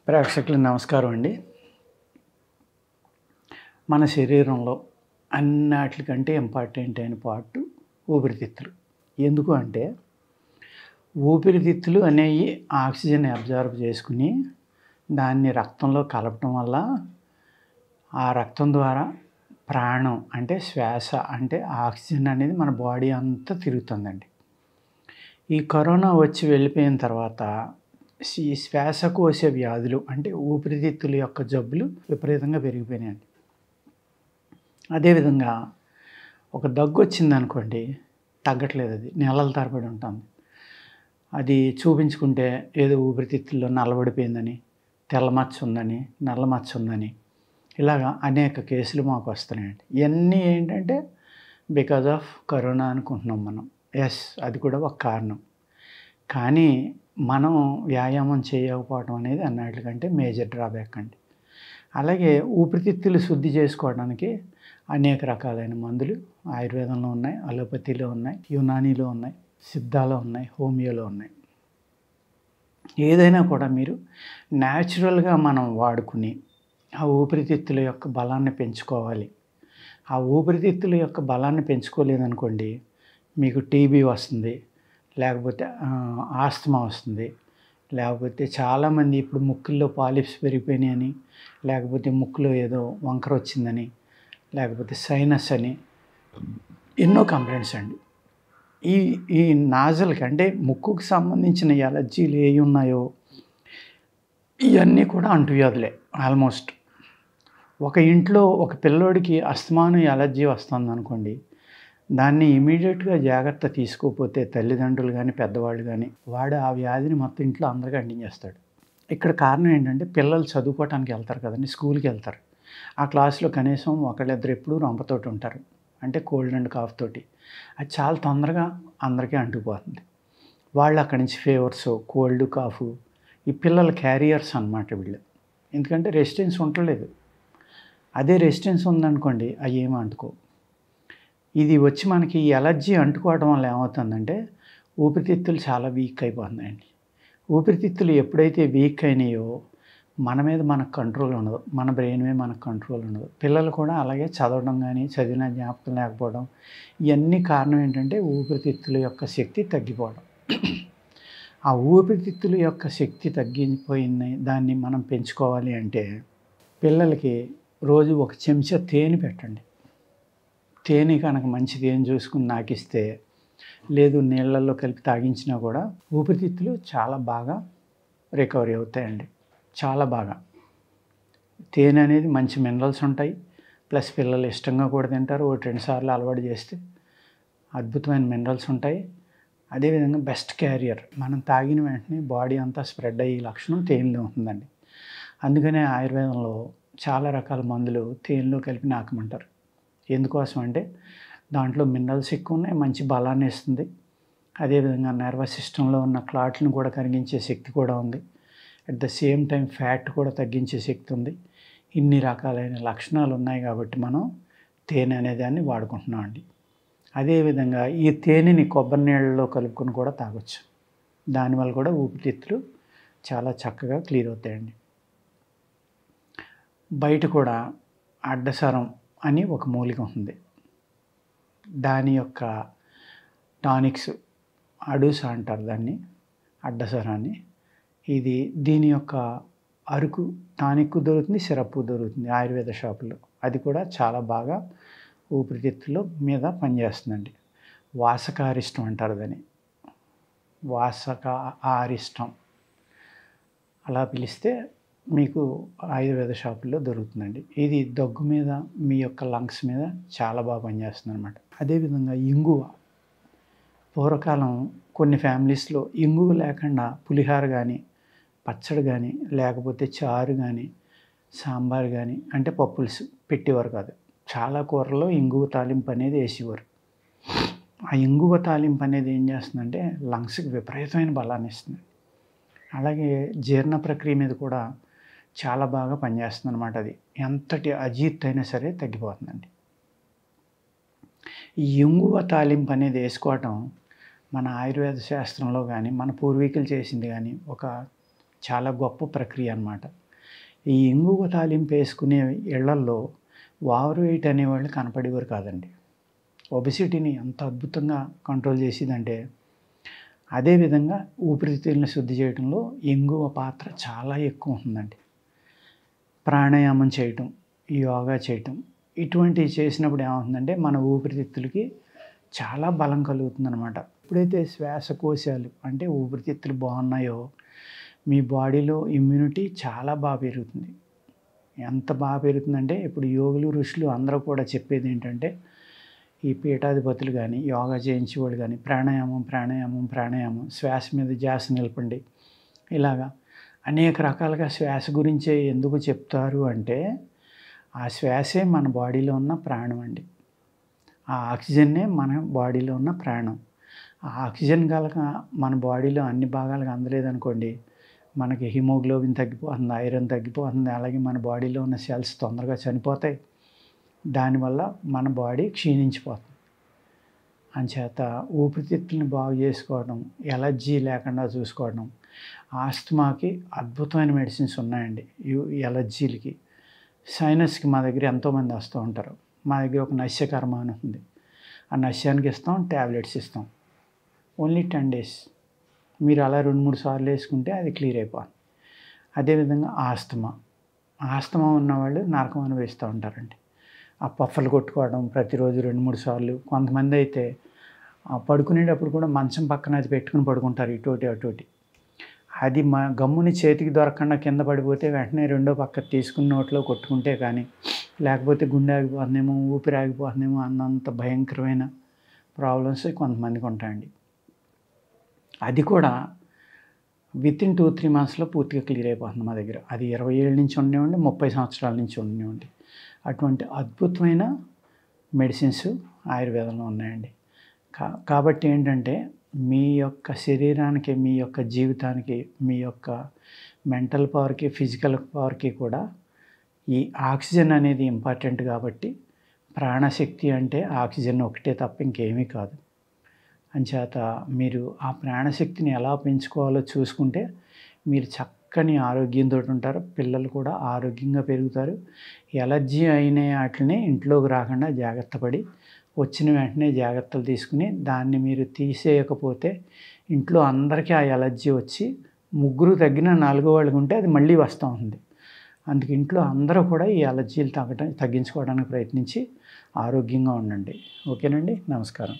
ప్రేక్షకులకు నమస్కారం అండి. మన శరీరంలో అన్నిటికంటే ఇంపార్టెంట్ అయిన పార్ట్ ఊపిరితిత్తులు. ఎందుకు అంటే ఊపిరితిత్తులు అనేవి ఆక్సిజన్ అబ్జార్బ్ చేసుకుని దాన్ని రక్తంలో కలపటం వల్ల ఆ రక్తం ద్వారా ప్రాణం అంటే శ్వాస అంటే ఆక్సిజన్ అనేది మన బాడీ అంతా తిరుగుతుందండి. ఈ కరోనా వచ్చి వెళ్ళిపోయిన తర్వాత ఈ శ్వాసకోశ వ్యాధులు అంటే ఊపిరితిత్తుల యొక్క జబ్బులు విపరీతంగా పెరిగిపోయినాయండి. అదేవిధంగా ఒక దగ్గు వచ్చిందనుకోండి, తగ్గట్లేదు, అది నెలల తరబడి ఉంటుంది. అది చూపించుకుంటే ఏదో ఊపిరితిత్తుల్లో నల్లబడిపోయిందని, తెల్లమచ్చ ఉందని, నల్లమచ్చ ఉందని, ఇలాగా అనేక కేసులు మాకు వస్తున్నాయండి. ఇవన్నీ ఏంటంటే బికాజ్ ఆఫ్ కరోనా అనుకుంటున్నాం మనం. ఎస్, అది కూడా ఒక కారణం. కానీ మనం వ్యాయామం చేయకపోవడం అనేది అన్నిటికంటే మేజర్ డ్రాబ్యాక్ అండి. అలాగే ఊపిరితిత్తులు శుద్ధి చేసుకోవడానికి అనేక రకాలైన మందులు ఆయుర్వేదంలో ఉన్నాయి, అలోపతిలో ఉన్నాయి, యునానీలో ఉన్నాయి, సిద్ధాలో ఉన్నాయి, హోమియోలో ఉన్నాయి. ఏదైనా కూడా మీరు న్యాచురల్గా మనం వాడుకుని ఆ ఊపిరితిత్తుల యొక్క బలాన్ని పెంచుకోవాలి. ఆ ఊపిరితిత్తుల యొక్క బలాన్ని పెంచుకోలేదనుకోండి, మీకు టీబీ వస్తుంది, లేకపోతే ఆస్తమా వస్తుంది, లేకపోతే చాలామంది ఇప్పుడు ముక్కుల్లో పాలిప్స్ పెరిగిపోయినాయని, లేకపోతే ముక్కులో ఏదో వంకర వచ్చిందని, లేకపోతే సైనస్ అని ఎన్నో కంప్లైంట్స్ అండి. ఈ ఈ నాజల్కి అంటే ముక్కుకు సంబంధించిన ఎలర్జీలు ఏవి ఉన్నాయో ఇవన్నీ కూడా అంటువ్యాధులే. ఆల్మోస్ట్ ఒక ఇంట్లో ఒక పిల్లోడికి అస్తమాను ఎలర్జీ వస్తుంది అనుకోండి, దాన్ని ఇమీడియట్గా జాగ్రత్త తీసుకోకపోతే తల్లిదండ్రులు కానీ పెద్దవాళ్ళు కానీ వాడు ఆ వ్యాధిని మొత్తం ఇంట్లో అందరికీ అంటించేస్తాడు. ఇక్కడ కారణం ఏంటంటే పిల్లలు చదువుకోవటానికి వెళ్తారు కదండి, స్కూల్కి వెళ్తారు. ఆ క్లాస్లో కనీసం ఒకళ్ళిద్దరు ఎప్పుడూ రొంపతోటి ఉంటారు, అంటే కోల్డ్ అండ్ కాఫ్ తోటి. అది చాలా తొందరగా అందరికీ అంటుకుపోతుంది. వాళ్ళు అక్కడి నుంచి ఫీవర్స్, కోల్డ్, కాఫ్, ఈ పిల్లల క్యారియర్స్ అన్నమాట వీళ్ళు. ఎందుకంటే రెసిస్టెన్స్ ఉండలేదు. అదే రెసిస్టెన్స్ ఉందనుకోండి, అవి ఏమి అంటుకో. ఇది వచ్చి మనకి ఈ ఎలర్జీ అంటుకోవడం వల్ల ఏమవుతుందంటే ఊపిరితిత్తులు చాలా వీక్ అయిపోతున్నాయండి. ఊపిరితిత్తులు ఎప్పుడైతే వీక్ అయినాయో మన మీద మనకు కంట్రోల్ ఉండదు, మన బ్రెయిన్ మీద మనకు కంట్రోల్ ఉండదు. పిల్లలు కూడా అలాగే చదవడం కానీ, చదివిన జ్ఞాపకం లేకపోవడం, ఇవన్నీ కారణం ఏంటంటే ఊపిరితిత్తుల యొక్క శక్తి తగ్గిపోవడం. ఆ ఊపిరితిత్తుల యొక్క శక్తి తగ్గిపోయింది, దాన్ని మనం పెంచుకోవాలి అంటే పిల్లలకి రోజు ఒక చెంచా తేనె పెట్టండి. తేనె కనుక మంచి తేనె చూసుకుని నాకిస్తే, లేదు నీళ్ళల్లో కలిపి తాగించినా కూడా ఊపిరితిత్తులు చాలా బాగా రికవరీ అవుతాయండి, చాలా బాగా. తేనె అనేది మంచి మినరల్స్ ఉంటాయి, ప్లస్ పిల్లలు ఇష్టంగా కూడా తింటారు. 1-2 సార్లు అలవాటు చేస్తే అద్భుతమైన మినరల్స్ ఉంటాయి. అదేవిధంగా బెస్ట్ క్యారియర్, మనం తాగిన వెంటనే బాడీ అంతా స్ప్రెడ్ అయ్యే లక్షణం తేనెలో ఉంటుందండి. అందుకనే ఆయుర్వేదంలో చాలా రకాల మందులు తేనెలో కలిపి నాకమంటారు. ఎందుకోసం అంటే దాంట్లో మినరల్స్ ఎక్కువ ఉన్నాయి, మంచి బలాన్ని ఇస్తుంది. అదేవిధంగా నర్వస్ సిస్టంలో ఉన్న క్లాట్లను కూడా కరిగించే శక్తి కూడా ఉంది. At the same time fat కూడా తగ్గించే శక్తి ఉంది. ఇన్ని రకాలైన లక్షణాలు ఉన్నాయి కాబట్టి మనం తేనె అనేదాన్ని వాడుకుంటున్నాం అండి. అదేవిధంగా ఈ తేనెని కొబ్బరి నీళ్ళలో కలుపుకొని కూడా తాగొచ్చు. దానివల్ల కూడా ఊపిరితిత్తులు చాలా చక్కగా క్లియర్ అవుతాయండి. బయట కూడా అడ్డసరం అని ఒక మూలిక ఉంది. దాని యొక్క టానిక్స్, అడూస అంటారు దాన్ని, అడ్డసరాన్ని. దీని యొక్క అరుకు టానిక్ దొరుకుతుంది, సిరప్ దొరుకుతుంది ఆయుర్వేద షాపుల్లో. అది కూడా చాలా బాగా ఊపిరితిత్తుల మీద పనిచేస్తుందండి. వాసకారిష్టం అంటారు దాన్ని, వాసకారిష్టం అలా పిలిస్తే మీకు ఆయుర్వేద షాపుల్లో దొరుకుతుందండి. ఇది దగ్గు మీద, మీ యొక్క లంగ్స్ మీద చాలా బాగా పనిచేస్తుంది అనమాట. అదేవిధంగా ఇంగువ, పూర్వకాలం కొన్ని ఫ్యామిలీస్లో ఇంగువ లేకుండా పులిహార కానీ, పచ్చడి కానీ, లేకపోతే చారు కానీ, సాంబార్ కానీ, అంటే పప్పులుసు పెట్టేవారు కాదు. చాలా కూరల్లో ఇంగువ తాలింపు అనేది వేసేవారు. ఆ ఇంగువ తాలింపు అనేది ఏం చేస్తుందంటే లంగ్స్కి విపరీతమైన బలాన్ని ఇస్తుంది. అలాగే జీర్ణ ప్రక్రియ మీద కూడా చాలా బాగా పనిచేస్తుంది అనమాట. అది ఎంతటి అజీర్తి అయినా సరే తగ్గిపోతుందండి. ఈ ఇంగువ తాలింపు అనేది వేసుకోవటం మన ఆయుర్వేద శాస్త్రంలో కానీ, మన పూర్వీకులు చేసింది కానీ ఒక చాలా గొప్ప ప్రక్రియ అన్నమాట. ఈ ఇంగువ తాలింపు వేసుకునే ఇళ్లల్లో ఓవర్ వెయిట్ అనేవాళ్ళు కనపడేవారు కాదండి. ఒబెసిటీని ఎంత అద్భుతంగా కంట్రోల్ చేసేదంటే, అదేవిధంగా ఊపిరితిత్తులను శుద్ధి చేయడంలో ఇంగువ పాత్ర చాలా ఎక్కువ ఉంటుందండి. ప్రాణాయామం చేయటం, యోగా చేయటం ఇటువంటివి చేసినప్పుడు ఏమవుతుందంటే మన ఊపిరితిత్తులకి చాలా బలం కలుగుతుందనమాట. ఎప్పుడైతే శ్వాసకోశాలు అంటే ఊపిరితిత్తులు బాగున్నాయో మీ బాడీలో ఇమ్యూనిటీ చాలా బాగా పెరుగుతుంది. ఎంత బాగా పెరుగుతుందంటే ఇప్పుడు యోగులు, ఋషులు అందరూ కూడా చెప్పేది ఏంటంటే, ఈ పీఠాధిపతులు కానీ, యోగా చేయించేవాళ్ళు కానీ ప్రాణాయామం, శ్వాస మీద ధ్యాస నిలపండి. ఇలాగా అనేక రకాలుగా శ్వాస గురించే ఎందుకు చెప్తారు అంటే, ఆ శ్వాసే మన బాడీలో ఉన్న ప్రాణం అండి. ఆ ఆక్సిజన్నే మన బాడీలో ఉన్న ప్రాణం. ఆ ఆక్సిజన్ కనుక మన బాడీలో అన్ని భాగాలకు అందలేదనుకోండి, మనకి హిమోగ్లోబిన్ తగ్గిపోతుంది, ఐరన్ తగ్గిపోతుంది, అలాగే మన బాడీలో ఉన్న సెల్స్ తొందరగా చనిపోతాయి. దానివల్ల మన బాడీ క్షీణించిపోతుంది. అంచేత ఊపిరితిత్తుల్ని బాగు చేసుకోవడం, ఎలర్జీ లేకుండా చూసుకోవడం, ఆస్తమాకి అద్భుతమైన మెడిసిన్స్ ఉన్నాయండి. ఎలర్జీలకి, సైనస్కి మా దగ్గర ఎంతోమంది వస్తూ ఉంటారు. మా దగ్గర ఒక నశ్యకర్మ అని ఉంది. ఆ నశ్యానికి ఇస్తాం, ట్యాబ్లెట్స్ ఇస్తాం. Only 10 days. మీరు అలా 2-3 సార్లు వేసుకుంటే అది క్లియర్ అయిపోతుంది. అదేవిధంగా ఆస్తమా ఉన్నవాళ్ళు నరకం అనుభవిస్తూ ఉంటారండి. ఆ పఫ్ఫలు కొట్టుకోవడం ప్రతిరోజు 2-3 సార్లు. కొంతమంది అయితే పడుకునేటప్పుడు కూడా మంచం పక్కన అది పెట్టుకుని పడుకుంటారు, ఇటోటి అటోటి. అది గమ్ముని చేతికి దొరకకుండా కింద పడిపోతే వెంటనే రెండో పక్క తీసుకుని నోట్లో కొట్టుకుంటే కానీ, లేకపోతే గుండె ఆగిపోతుందేమో, ఊపిరి ఆగిపోతుందేమో అన్నంత భయంకరమైన ప్రాబ్లమ్స్ కొంతమందికి ఉంటాయండి. అది కూడా వితిన్ 2-3 monthsలో పూర్తిగా క్లియర్ అయిపోతుంది మా దగ్గర. అది 20 ఏళ్ళ నుంచి ఉండేవండి, 30 సంవత్సరాల నుంచి ఉండేవండి. అటువంటి అద్భుతమైన మెడిసిన్స్ ఆయుర్వేదంలో ఉన్నాయండి. కాబట్టి ఏంటంటే మీ యొక్క శరీరానికి, మీ యొక్క జీవితానికి, మీ యొక్క మెంటల్ పవర్కి, ఫిజికల్ పవర్కి కూడా ఈ ఆక్సిజన్ అనేది ఇంపార్టెంట్. కాబట్టి ప్రాణశక్తి అంటే ఆక్సిజన్ ఒకటే తప్ప ఇంకేమీ కాదు. అంచేత మీరు ఆ ప్రాణశక్తిని ఎలా పెంచుకోవాలో చూసుకుంటే మీరు చక్కని ఆరోగ్యంతో ఉంటారు. పిల్లలు కూడా ఆరోగ్యంగా పెరుగుతారు. ఎలర్జీ అయిన వాటిని ఇంట్లోకి రాకుండా జాగ్రత్త పడి, వచ్చిన వెంటనే జాగ్రత్తలు తీసుకుని దాన్ని మీరు తీసేయకపోతే ఇంట్లో అందరికీ ఆ ఎలర్జీ వచ్చి 3 తగ్గిన 4 వాళ్ళకి ఉంటే అది మళ్ళీ వస్తూ ఉంది. అందుకే ఇంట్లో అందరూ కూడా ఈ ఎలర్జీలు తగ్గించుకోవడానికి ప్రయత్నించి ఆరోగ్యంగా ఉండండి. ఓకేనండి, నమస్కారం.